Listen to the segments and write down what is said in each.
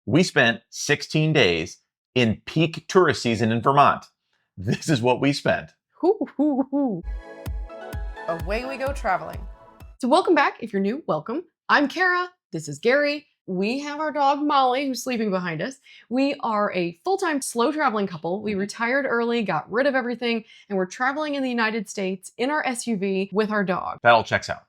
We spent 16 days in peak tourist season in Vermont. This is what we spent. Hoo, hoo, hoo. Away we go traveling. So welcome back. If you're new, welcome. I'm Kara. This is Gary. We have our dog Molly who's sleeping behind us. We are a full-time slow traveling couple. We retired early, got rid of everything, and we're traveling in the United States in our SUV with our dog. That all checks out.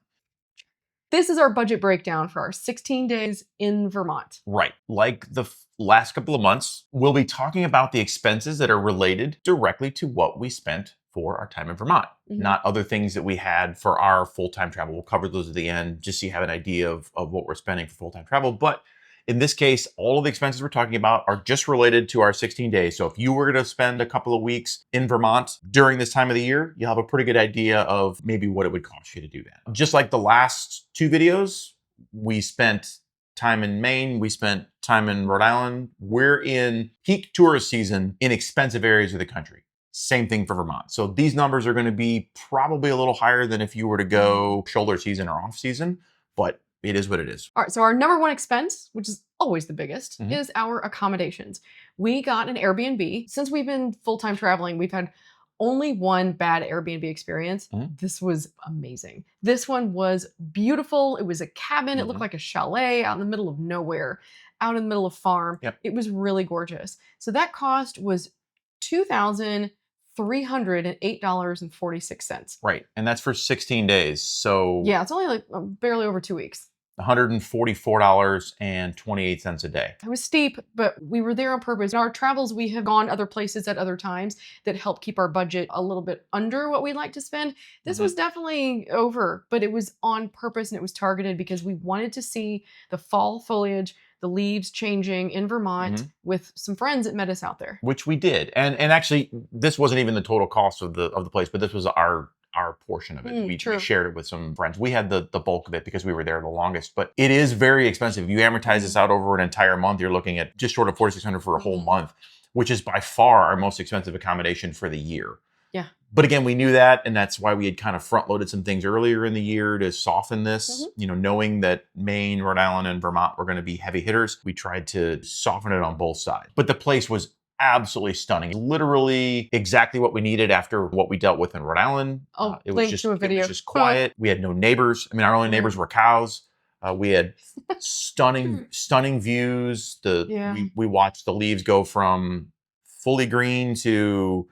This is our budget breakdown for our 16 days in Vermont. Right. Like the last couple of months, we'll be talking about the expenses that are related directly to what we spent for our time in Vermont, not other things that we had for our full-time travel. We'll cover those at the end, just so you have an idea of what we're spending for full-time travel. But in this case, all of the expenses we're talking about are just related to our 16 days. So if you were to spend a couple of weeks in Vermont during this time of the year, you'll have a pretty good idea of maybe what it would cost you to do that. Just like the last two videos, we spent time in Maine, we spent time in Rhode Island. We're in peak tourist season in expensive areas of the country. Same thing for Vermont. So these numbers are going to be probably a little higher than if you were to go shoulder season or off season, but it is what it is. All right, so our number one expense, which is always the biggest, is our accommodations. We got an Airbnb. Since we've been full-time traveling, we've had only one bad Airbnb experience. This was amazing. This one was beautiful. It was a cabin. It looked like a chalet out in the middle of nowhere, out in the middle of farm. It was really gorgeous. So that cost was $2,308.46. Right. And that's for 16 days. So yeah, it's only like barely over 2 weeks. $144.28 a day. It was steep, but we were there on purpose. In our travels, we have gone other places at other times that help keep our budget a little bit under what we'd like to spend. This was definitely over, but it was on purpose and it was targeted because we wanted to see the fall foliage, the leaves changing in Vermont with some friends that met us out there. Which we did. And actually, this wasn't even the total cost of the place, but this was our portion of it. We shared it with some friends. We had the bulk of it because we were there the longest, but it is very expensive. If you amortize this out over an entire month, you're looking at just short of $4,600 for a whole month, which is by far our most expensive accommodation for the year. Yeah. But again, we knew that, and that's why we had kind of front-loaded some things earlier in the year to soften this. You know, knowing that Maine, Rhode Island, and Vermont were going to be heavy hitters, we tried to soften it on both sides. But the place was absolutely stunning. Literally exactly what we needed after what we dealt with in Rhode Island. It was just quiet. We had no neighbors. I mean, our only neighbors were cows. We had stunning views. We watched the leaves go from fully green to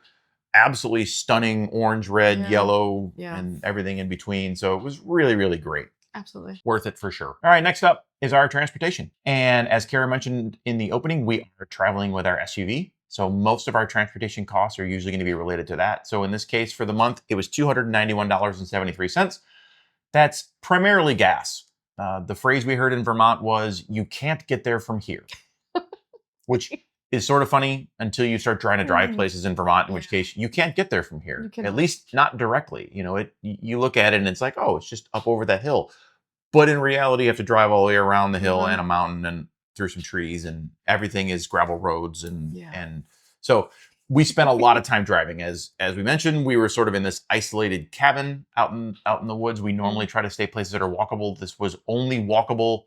absolutely stunning orange, red, yellow, and everything in between. So it was really, really great. Absolutely. Worth it for sure. All right, next up is our transportation. And as Kara mentioned in the opening, we are traveling with our SUV. So most of our transportation costs are usually going to be related to that. So in this case, for the month, it was $291.73. That's primarily gas. The phrase we heard in Vermont was, "You can't get there from here," which is sort of funny until you start trying to drive places in Vermont, in which case you can't get there from here, at least not directly. You know, you look at it and it's like, oh, it's just up over that hill. But in reality, you have to drive all the way around the hill and a mountain and through some trees, and everything is gravel roads. And so we spent a lot of time driving. As we mentioned, we were sort of in this isolated cabin out in the woods. We normally try to stay places that are walkable. This was only walkable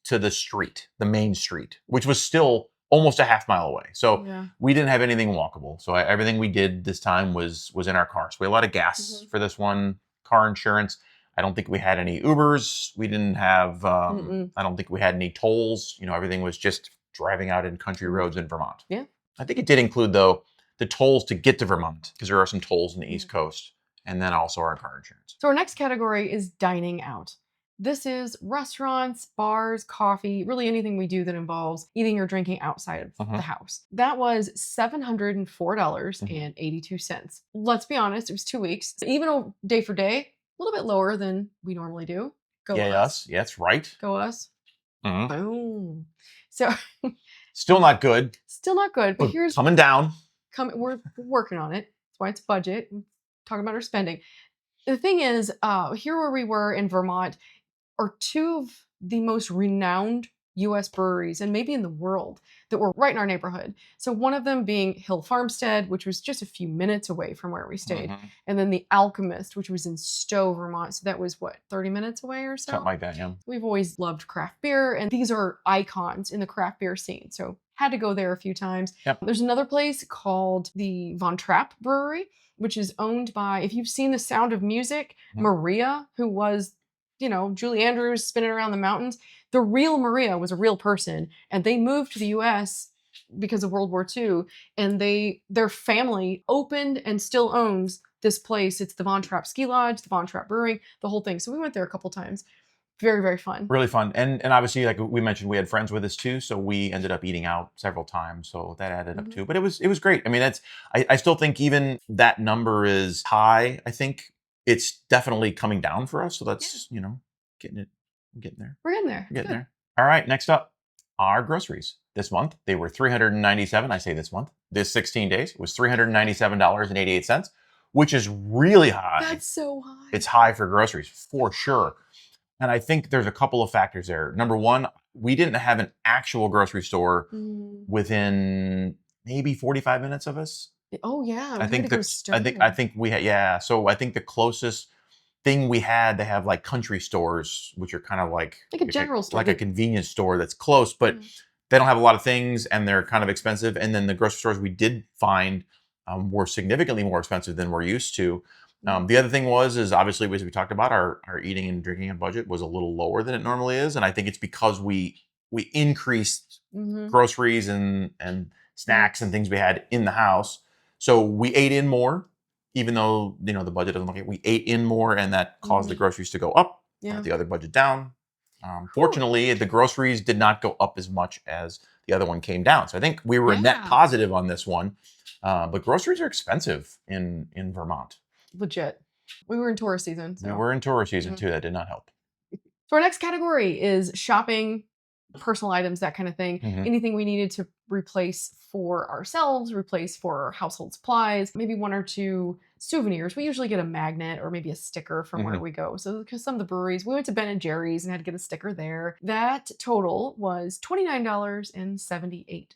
to the street, the main street, which was still almost a half mile away. So we didn't have anything walkable. So everything we did this time was in our car. So we had a lot of gas for this one, car insurance. I don't think we had any Ubers. We didn't have, I don't think we had any tolls. You know, everything was just driving out in country roads in Vermont. Yeah. I think it did include, though, the tolls to get to Vermont, because there are some tolls in the East Coast, and then also our car insurance. So our next category is dining out. This is restaurants, bars, coffee, really anything we do that involves eating or drinking outside of the house. That was $704.82. Let's be honest, it was 2 weeks. Even day for day, a little bit lower than we normally do. Go us. Yeah, that's right. Go us. Boom. So still not good. Still not good, but here's coming down. We're working on it. That's why it's budget. We're talking about our spending. The thing is, here where we were in Vermont are two of the most renowned US breweries and maybe in the world that were right in our neighborhood. So one of them being Hill Farmstead, which was just a few minutes away from where we stayed. And then the Alchemist, which was in Stowe, Vermont. So that was what, 30 minutes away or so? Something like that, yeah. We've always loved craft beer, and these are icons in the craft beer scene. So had to go there a few times. Yep. There's another place called the Von Trapp Brewery, which is owned by, if you've seen The Sound of Music, Maria, who was, you know, Julie Andrews spinning around the mountains. The real Maria was a real person, and they moved to the US because of World War II, and their family opened and still owns this place. It's the Von Trapp Ski Lodge, the Von Trapp Brewing, the whole thing. So we went there a couple times. Very, very fun. Really fun. And obviously, like we mentioned, we had friends with us too. So we ended up eating out several times. So that added up too. But it was great. I mean, I still think even that number is high. I think it's definitely coming down for us. So that's, you know, getting there. We're getting there. We're getting there. All right. Next up, our groceries. This month, they were $397. I say this month. This 16 days was $397.88, which is really high. That's so high. It's high for groceries for sure. And I think there's a couple of factors there. Number one, we didn't have an actual grocery store within maybe 45 minutes of us. Oh yeah, I think we had, yeah. So I think the closest thing we had, they have like country stores, which are kind of like a general store, like a convenience store that's close, but they don't have a lot of things and they're kind of expensive. And then the grocery stores we did find were significantly more expensive than we're used to. The other thing is obviously, as we talked about, our eating and drinking budget was a little lower than it normally is. And I think it's because we increased groceries and snacks and things we had in the house. So we ate in more, even though, you know, the budget doesn't look like it. We ate in more, and that caused the groceries to go up, the other budget down. Fortunately, the groceries did not go up as much as the other one came down. So I think we were net positive on this one. But groceries are expensive in Vermont. Legit. We were in tourist season. So. We were in tourist season too. That did not help. So our next category is shopping, personal items, that kind of thing. Anything we needed to replace for ourselves, replace for household supplies, maybe one or two souvenirs. We usually get a magnet or maybe a sticker from where we go. So because some of the breweries, we went to Ben & Jerry's and had to get a sticker there. That total was $29.78.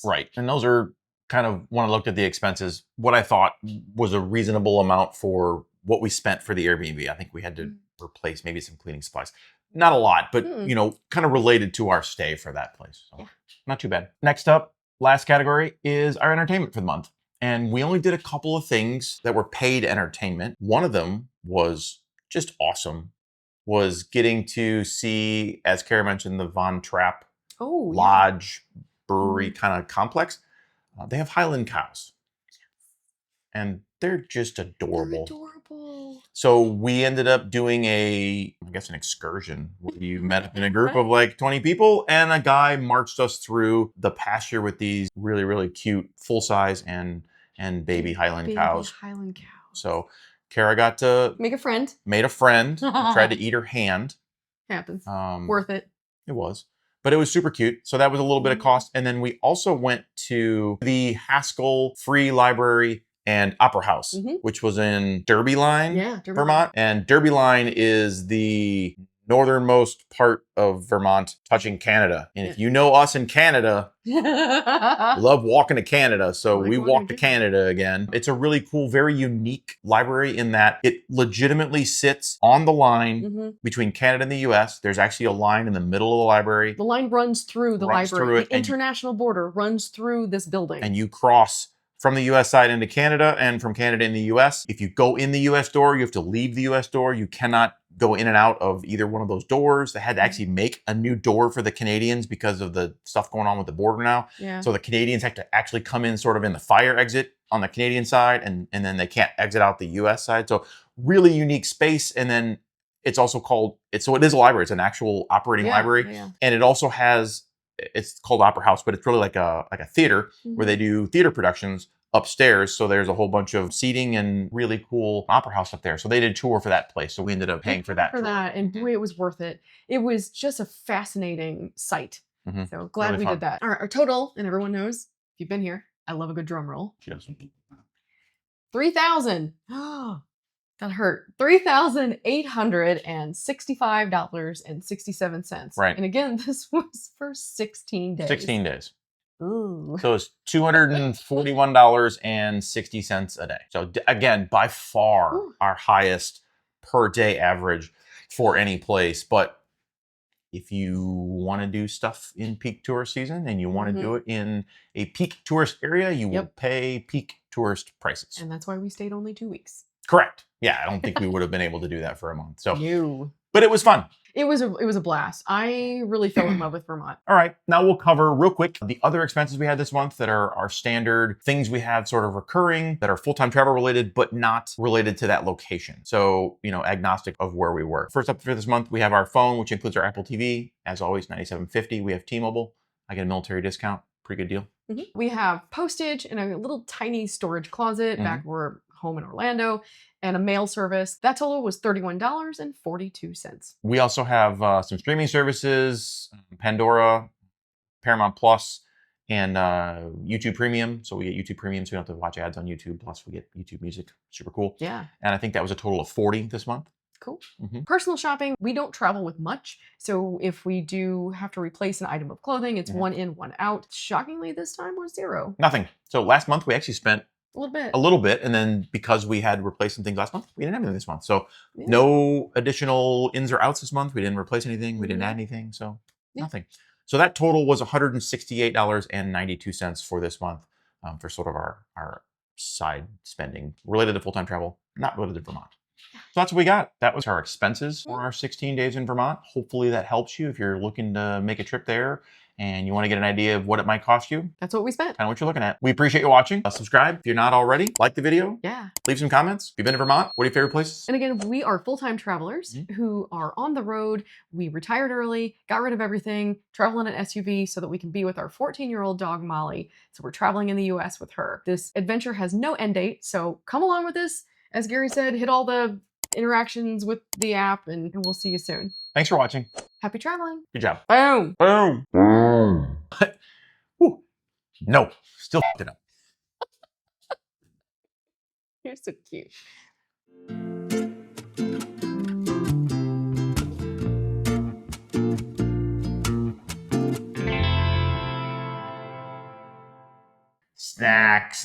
Right. And those are kind of, when I looked at the expenses, what I thought was a reasonable amount for what we spent for the Airbnb. I think we had to replace maybe some cleaning supplies. Not a lot, but, you know, kind of related to our stay for that place. So not too bad. Next up, last category is our entertainment for the month. And we only did a couple of things that were paid entertainment. One of them was just awesome, was getting to see, as Kara mentioned, the Von Trapp Lodge brewery kind of complex. They have Highland cows, and they're just adorable. They're adorable. So we ended up doing an excursion where you met in a group of like 20 people, and a guy marched us through the pasture with these really, really cute full size and baby Highland cows. So Kara got to made a friend, tried to eat her hand. Happens. Worth it. It was. But it was super cute. So that was a little bit of cost. And then we also went to the Haskell Free Library and Opera House, which was in Derby Line, Vermont. And Derby Line is the northernmost part of Vermont touching Canada. And if you know us in Canada, love walking to Canada. So we walked to Canada again. It's a really cool, very unique library in that it legitimately sits on the line between Canada and the US. There's actually a line in the middle of the library. The line runs through the library. The international border runs through this building. And you cross from the US side into Canada and from Canada in the US. If you go in the US door, you have to leave the US door. You cannot go in and out of either one of those doors. They had to actually make a new door for the Canadians because of the stuff going on with the border now. So the Canadians have to actually come in sort of in the fire exit on the Canadian side, and then they can't exit out the US side. So really unique space. And then it's also called, so it is a library. It's an actual operating library. And it also has, it's called Opera House, but it's really like a theater where they do theater productions upstairs. So there's a whole bunch of seating and really cool opera house up there. So they did a tour for that place. So we ended up paying for that. And boy, it was worth it. It was just a fascinating sight. So glad really we did that. Our total, and everyone knows, if you've been here, I love a good drum roll. Yes. $3,000. That hurt. $3,865.67. Right. And again, this was for 16 days. 16 days. Ooh. So it's $241.60 a day. So again, by far Ooh. our highest per day average for any place. But if you want to do stuff in peak tourist season and you want to do it in a peak tourist area, you will pay peak tourist prices. And that's why we stayed only 2 weeks. Correct. Yeah, I don't think we would have been able to do that for a month. So, No. But it was fun. It was a blast. I really fell in love with Vermont. All right, now we'll cover real quick the other expenses we had this month that are our standard things we have sort of recurring that are full-time travel related, but not related to that location. So, agnostic of where we were. First up for this month, we have our phone, which includes our Apple TV. As always, $97.50. We have T-Mobile. I get a military discount. Pretty good deal. We have postage in a little tiny storage closet back where we're home in Orlando, and a mail service. That total was $31.42. We also have some streaming services, Pandora, Paramount Plus, and YouTube Premium. So we get YouTube Premium, so we don't have to watch ads on YouTube. Plus we get YouTube Music. Super cool. Yeah. And I think that was a total of 40 this month. Cool. Personal shopping, we don't travel with much. So if we do have to replace an item of clothing, it's one in, one out. Shockingly, this time was zero. Nothing. So last month we actually spent a little bit. And then because we had replaced some things last month, we didn't have anything this month. So no additional ins or outs this month. We didn't replace anything. We didn't add anything. So nothing. So that total was $168.92 for this month for sort of our side spending related to full-time travel, not related to Vermont. So that's what we got. That was our expenses for our 16 days in Vermont. Hopefully that helps you if you're looking to make a trip there and you want to get an idea of what it might cost you. That's what we spent. Kind of what you're looking at. We appreciate you watching. Subscribe if you're not already. Like the video. Yeah. Leave some comments. If you've been to Vermont, what are your favorite places? And again, we are full-time travelers who are on the road. We retired early, got rid of everything, travel in an SUV so that we can be with our 14-year-old dog, Molly. So we're traveling in the US with her. This adventure has no end date, so come along with us. As Gary said, hit all the interactions with the app, and we'll see you soon. Thanks for watching. Happy traveling. Good job. Boom. Boom. Boom. No, still f***ed it up. You're so cute. Snacks.